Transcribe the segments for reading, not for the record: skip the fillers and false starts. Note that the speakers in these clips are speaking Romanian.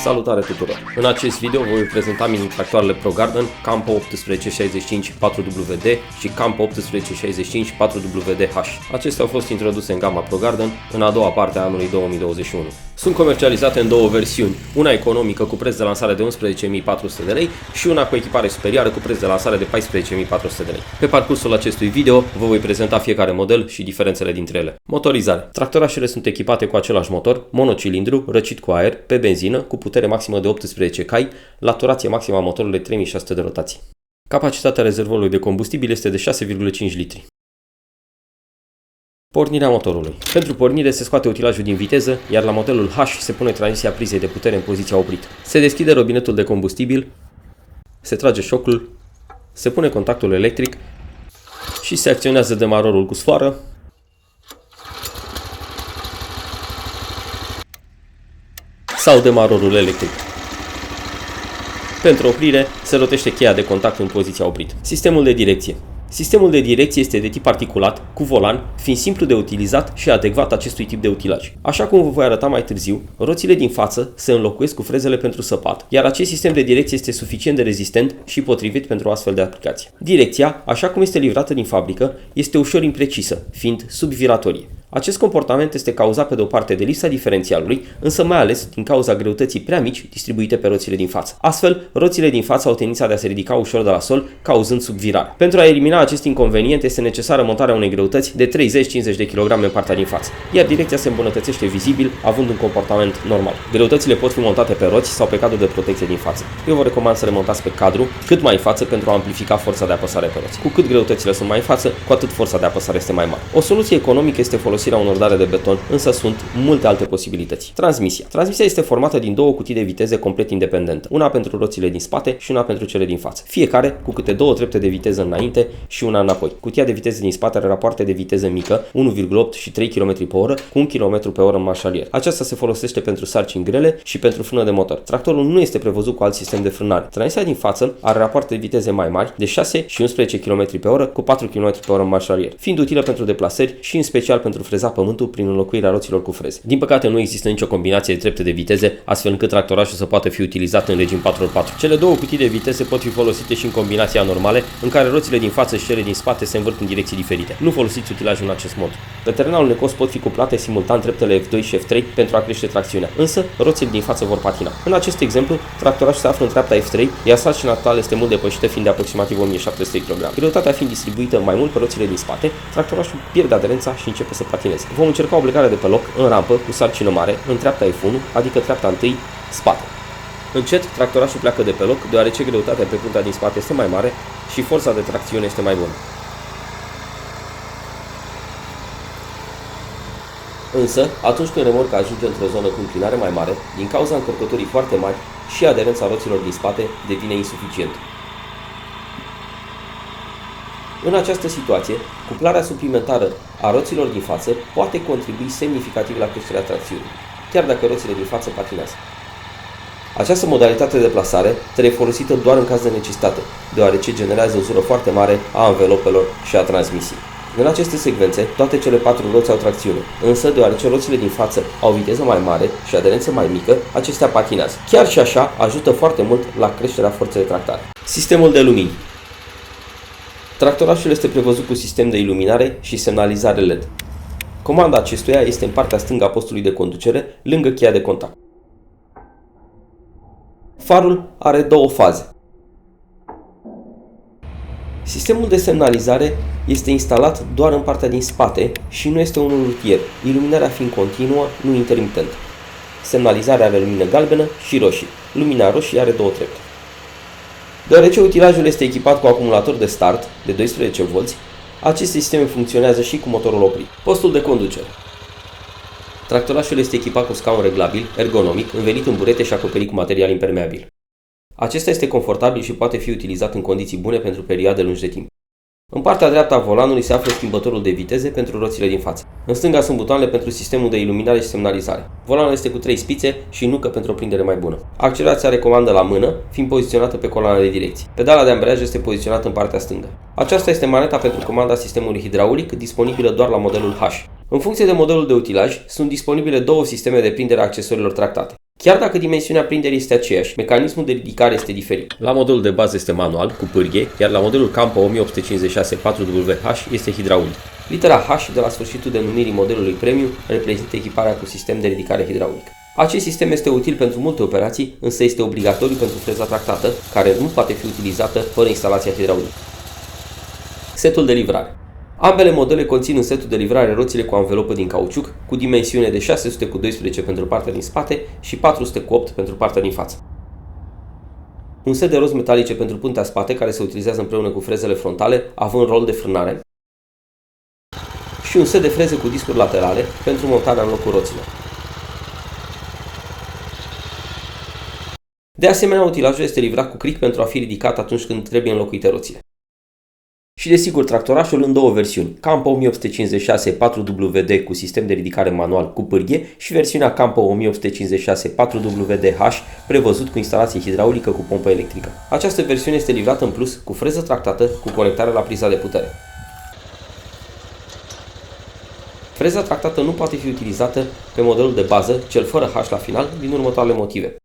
Salutare tuturor! În acest video vă voi prezenta mini-tractoarele ProGarden Campo 1865 4WD și Campo 1865 4WD-H. Acestea au fost introduse în gama ProGarden în a doua parte a anului 2021. Sunt comercializate în două versiuni, una economică cu preț de lansare de 11.400 de lei și una cu echipare superioară cu preț de lansare de 14.400 de lei. Pe parcursul acestui video vă voi prezenta fiecare model și diferențele dintre ele. Motorizare. Tractorașele sunt echipate cu același motor, monocilindru, răcit cu aer, pe benzină, cu putere maximă de 18 cai, la turație maximă a motorului 3600 de rotații. Capacitatea rezervorului de combustibil este de 6,5 litri. Pornirea motorului. Pentru pornire se scoate utilajul din viteză, iar la modelul H se pune transmisia prizei de putere în poziția oprită. Se deschide robinetul de combustibil, se trage șocul, se pune contactul electric și se acționează demarorul cu sfoară sau demarorul electric. Pentru oprire, se rotește cheia de contact în poziția oprită. Sistemul de direcție. Sistemul de direcție este de tip articulat, cu volan, fiind simplu de utilizat și adecvat acestui tip de utilaj. Așa cum vă voi arăta mai târziu, roțile din față se înlocuiesc cu frezele pentru săpat, iar acest sistem de direcție este suficient de rezistent și potrivit pentru astfel de aplicație. Direcția, așa cum este livrată din fabrică, este ușor imprecisă, fiind subviratorie. Acest comportament este cauzat pe de o parte de lipsa diferențialului, însă mai ales din cauza greutății prea mici distribuite pe roțile din față. Astfel, roțile din față au tendința de a se ridica ușor de la sol, cauzând subvirare. Pentru a elimina acest inconvenient este necesară montarea unei greutăți de 30-50 de kg în partea din față, iar direcția se îmbunătățește vizibil, având un comportament normal. Greutățile pot fi montate pe roți sau pe cadru de protecție din față. Eu vă recomand să le montați pe cadru, cât mai în față, pentru a amplifica forța de apăsare pe roți. Cu cât greutățile sunt mai în față, cu atât forța de apăsare este mai mare. O soluție economică este folosirea unor dare de beton, însă sunt multe alte posibilități. Transmisia. Transmisia este formată din două cutii de viteze complet independente, una pentru roțile din spate și una pentru cele din față, fiecare cu câte două trepte de viteză înainte și una înapoi. Cutia de viteză din spate are rapoarte de viteză mică, 1,8 și 3 km/h, cu 1 km/h în marșalier. Aceasta se folosește pentru sarcini grele și pentru frână de motor. Tractorul nu este prevăzut cu alt sistem de frânare. Transmisia din față are rapoarte de viteze mai mari, de 6 și 11 km/h, cu 4 km/h în marșalier, fiind utilă pentru deplasări și în special pentru freza pământul prin înlocuirea roților cu freze. Din păcate, nu există nicio combinație de trepte de viteze, astfel încât tractorașul să poată fi utilizat în regim 4x4. Cele două cutii de viteze pot fi folosite și în combinația normale, în care roțile din față și cele din spate se învârt în direcții diferite. Nu folosiți utilajul în acest mod. Pe terenul necos pot fi cuplate simultan treptele F2 și F3 pentru a crește tracțiunea, însă roțile din față vor patina. În acest exemplu, tractorașul se află în treapta F3, iar sarcina totală este mult depășită, fiind de aproximativ 1700 kg. Greutatea fiind distribuită mai mult pe roțile din spate, tractorașul pierde aderența și începe să patineze. Vom încerca o plecare de pe loc, în rampă, cu sarcină mare, în treapta F1, adică treapta 1, spate. Încet, tractorașul pleacă de pe loc, deoarece greutatea pe punta din spate este mai mare și forța de tracțiune este mai bună. Însă, atunci când remorca ajunge într-o zonă cu înclinare mai mare, din cauza încărcăturii foarte mari, și aderența roților din spate devine insuficientă. În această situație, cuplarea suplimentară a roților din față poate contribui semnificativ la creșterea tracțiunii, chiar dacă roțile din față patinează. Această modalitate de plasare trebuie folosită doar în caz de necesitate, deoarece generează uzură foarte mare a anvelopelor și a transmisiei. În aceste secvențe, toate cele 4 roți au tracțiune, însă deoarece roțile din față au viteză mai mare și aderență mai mică, acestea patinează. Chiar și așa, ajută foarte mult la creșterea forței de tractare. Sistemul de lumini. Tractorașul este prevăzut cu sistem de iluminare și semnalizare LED. Comanda acestuia este în partea stângă a postului de conducere, lângă cheia de contact. Farul are două faze. Sistemul de semnalizare este instalat doar în partea din spate și nu este unul rutier, iluminarea fiind continuă, nu intermitentă. Semnalizarea are lumină galbenă și roșie. Lumina roșie are două trepte. Deoarece utilajul este echipat cu acumulator de start de 12 V, acest sistem funcționează și cu motorul oprit. Postul de conducere. Tractorașul este echipat cu scaun reglabil, ergonomic, învelit în burete și acoperit cu material impermeabil. Acesta este confortabil și poate fi utilizat în condiții bune pentru perioade lungi de timp. În partea dreaptă a volanului se află schimbătorul de viteze pentru roțile din față. În stânga sunt butoanele pentru sistemul de iluminare și semnalizare. Volanul este cu 3 spițe și nucă pentru o prindere mai bună. Accelerația are comandă la mână, fiind poziționată pe coloana de direcție. Pedala de ambreiaj este poziționată în partea stângă. Aceasta este maneta pentru comanda sistemului hidraulic, disponibilă doar la modelul H. În funcție de modelul de utilaj, sunt disponibile două sisteme de prindere a accesorilor tractate. Chiar dacă dimensiunea prinderii este aceeași, mecanismul de ridicare este diferit. La modelul de bază este manual, cu pârghie, iar la modelul Campo 1856 4WH este hidraulic. Litera H de la sfârșitul denumirii modelului premium reprezintă echiparea cu sistem de ridicare hidraulică. Acest sistem este util pentru multe operații, însă este obligatoriu pentru freza tractată, care nu poate fi utilizată fără instalația hidraulică. Setul de livrare. Ambele modele conțin în setul de livrare roțile cu anvelopă din cauciuc, cu dimensiune de 600x12 pentru partea din spate și 400x8 pentru partea din față. Un set de roți metalice pentru puntea spate, care se utilizează împreună cu frezele frontale, având rol de frânare, și un set de freze cu discuri laterale pentru montarea în locul roților. De asemenea, utilajul este livrat cu cric pentru a fi ridicat atunci când trebuie înlocuite roțile. Și desigur, tractorașul în două versiuni, Campo 1856 4WD cu sistem de ridicare manual cu pârghie și versiunea Campo 1856 4WDH prevăzut cu instalație hidraulică cu pompă electrică. Această versiune este livrată în plus cu freză tractată cu conectare la priza de putere. Freza tractată nu poate fi utilizată pe modelul de bază, cel fără H la final, din următoarele motive.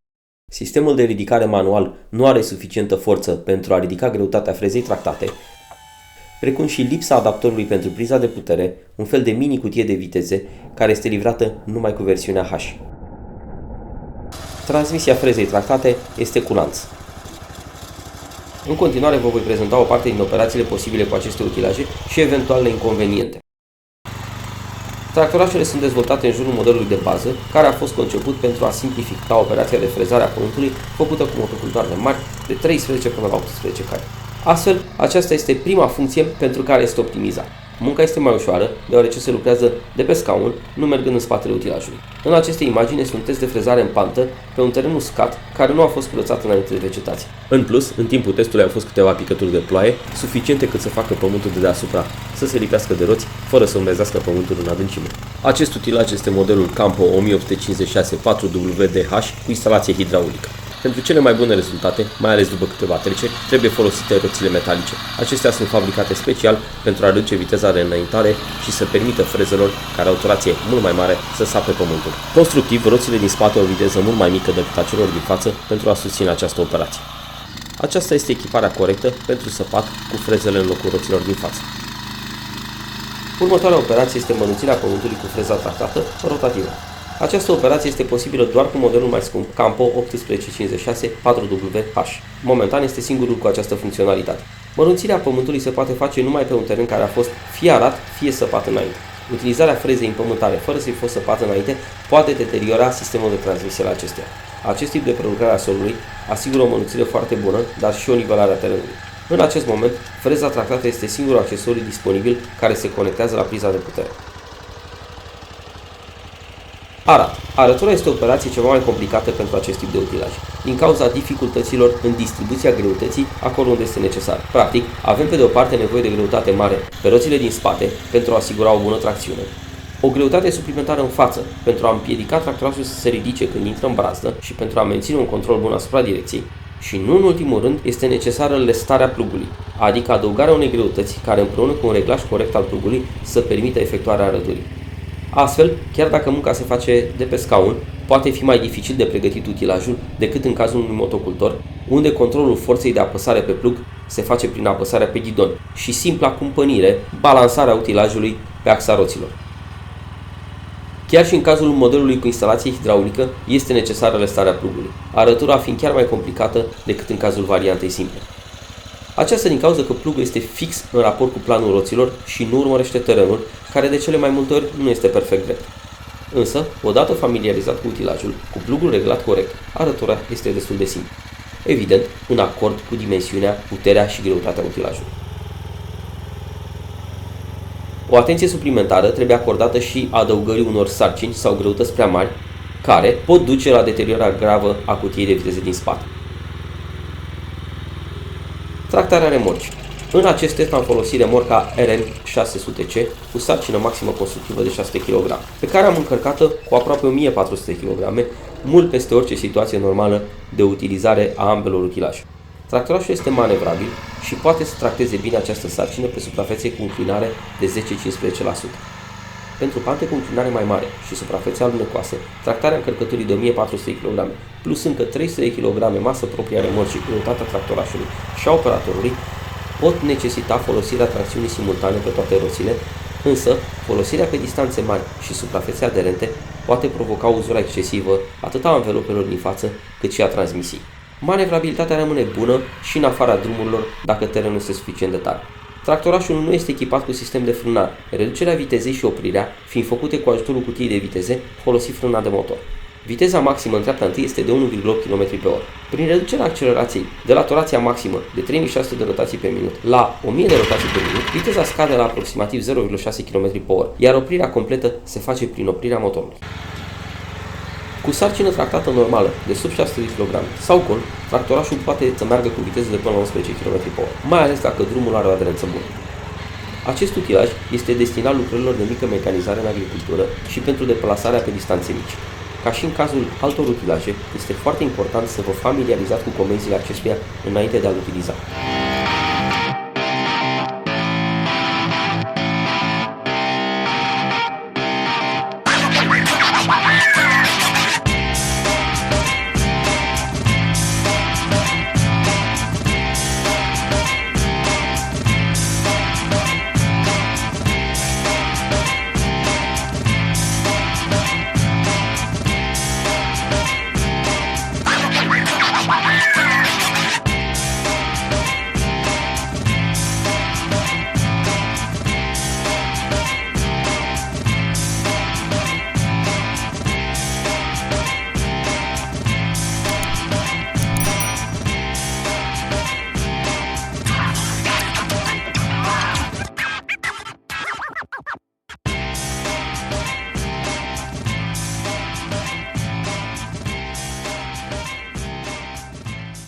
Sistemul de ridicare manual nu are suficientă forță pentru a ridica greutatea frezei tractate, precum și lipsa adaptorului pentru priza de putere, un fel de mini cutie de viteze, care este livrată numai cu versiunea H. Transmisia frezei tractate este cu lanț. În continuare vă voi prezenta o parte din operațiile posibile cu aceste utilaje și eventuale inconveniente. Tractorașele sunt dezvoltate în jurul modelului de bază, care a fost conceput pentru a simplifica operația de frezare a pământului făcută cu motocultoare mari de 13 până la 18 cai. Astfel, aceasta este prima funcție pentru care este optimizat. Munca este mai ușoară, deoarece se lucrează de pe scaun, nu mergând în spatele utilajului. În aceste imagini este un test de frezare în pantă pe un teren uscat care nu a fost curățat înainte de vegetație. În plus, în timpul testului au fost câteva picături de ploaie, suficiente cât să facă pământul de deasupra să se lipească de roți, fără să umezească pământul în adâncime. Acest utilaj este modelul Campo 1856 4WDH cu instalație hidraulică. Pentru cele mai bune rezultate, mai ales după câteva treceri, trebuie folosite roțile metalice. Acestea sunt fabricate special pentru a reduce viteza de înaintare și să permită frezelor care au o turație mult mai mare să sape pământul. Constructiv, roțile din spate au o viteză mult mai mică decât a celor din față pentru a susține această operație. Aceasta este echiparea corectă pentru săpat cu frezele în locul roților din față. Următoarea operație este înmănunțirea pământului cu freza tractată rotativă. Această operație este posibilă doar cu modelul mai scump, Campo 1856 4WH. Momentan este singurul cu această funcționalitate. Mărunțirea pământului se poate face numai pe un teren care a fost fie arat, fie săpat înainte. Utilizarea frezei în pământare fără să-i fost săpat înainte poate deteriora sistemul de transmisie la acestea. Acest tip de prelucrare a solului asigură o mărunțire foarte bună, dar și o nivelare a terenului. În acest moment, freza tractată este singurul accesoriu disponibil care se conectează la priza de putere. Arat. Arătura este o operație ceva mai complicată pentru acest tip de utilaj, din cauza dificultăților în distribuția greutății acolo unde este necesar. Practic, avem pe de o parte nevoie de greutate mare pe roțile din spate pentru a asigura o bună tracțiune, o greutate suplimentară în față pentru a împiedica tractorajul să se ridice când intră în brazdă și pentru a menține un control bun asupra direcției. Și nu în ultimul rând este necesară lestarea plugului, adică adăugarea unei greutăți care împreună cu un reglaj corect al plugului să permită efectuarea arăturii. Astfel, chiar dacă munca se face de pe scaun, poate fi mai dificil de pregătit utilajul decât în cazul unui motocultor, unde controlul forței de apăsare pe plug se face prin apăsarea pe ghidon și simpla cumpănire, balansarea utilajului pe axa roților. Chiar și în cazul modelului cu instalație hidraulică este necesară lestarea plugului, arătura fiind chiar mai complicată decât în cazul variantei simple. Aceasta din cauza că plugul este fix în raport cu planul roților și nu urmărește terenul, care de cele mai multe ori nu este perfect drept. Însă, odată familiarizat cu utilajul, cu plugul reglat corect, arătura este destul de simplă. Evident, în acord cu dimensiunea, puterea și greutatea utilajului. O atenție suplimentară trebuie acordată și adăugării unor sarcini sau greutăți prea mari, care pot duce la deteriorarea gravă a cutiei de viteze din spate. Tractarea remorcii. În acest test am folosit remorca RM600C cu sarcină maximă constructivă de 600 kg, pe care am încărcat-o cu aproape 1400 kg, mult peste orice situație normală de utilizare a ambelor utilaje. Tractorașul este manevrabil și poate să tracteze bine această sarcină pe suprafețe cu înclinare de 10-15%. Pentru pante cu înclinare mai mare și suprafețe alunecoase, tractarea încărcăturii de 1400 kg plus încă 300 kg masă proprie a remorcii, greutatea tractorașului și a operatorului pot necesita folosirea tracțiunii simultane pe toate roțile, însă folosirea pe distanțe mari și suprafețe aderente poate provoca uzura excesivă atât a anvelopelor din față cât și a transmisiei. Manevrabilitatea rămâne bună și în afara drumurilor dacă terenul este suficient de tare. Tractorașul nu este echipat cu sistem de frânare. Reducerea vitezei și oprirea, fiind făcute cu ajutorul cutiei de viteze, folosi frâna de motor. Viteza maximă în treapta 1 este de 1,8 km/h. Prin reducerea accelerației de la torația maximă de 3600 de rotații pe minut la 1000 de rotații pe minut, viteza scade la aproximativ 0,6 km/h, iar oprirea completă se face prin oprirea motorului. Cu sarcină tractată normală de sub 600 kg sau gol, tractorașul poate să meargă cu viteze de până la 11 km/h, mai ales dacă drumul are o aderență bună. Acest utilaj este destinat lucrărilor de mică mecanizare în agricultură și pentru deplasarea pe distanțe mici. Ca și în cazul altor utilaje, este foarte important să vă familiarizați cu comenzile acestuia înainte de a-l utiliza.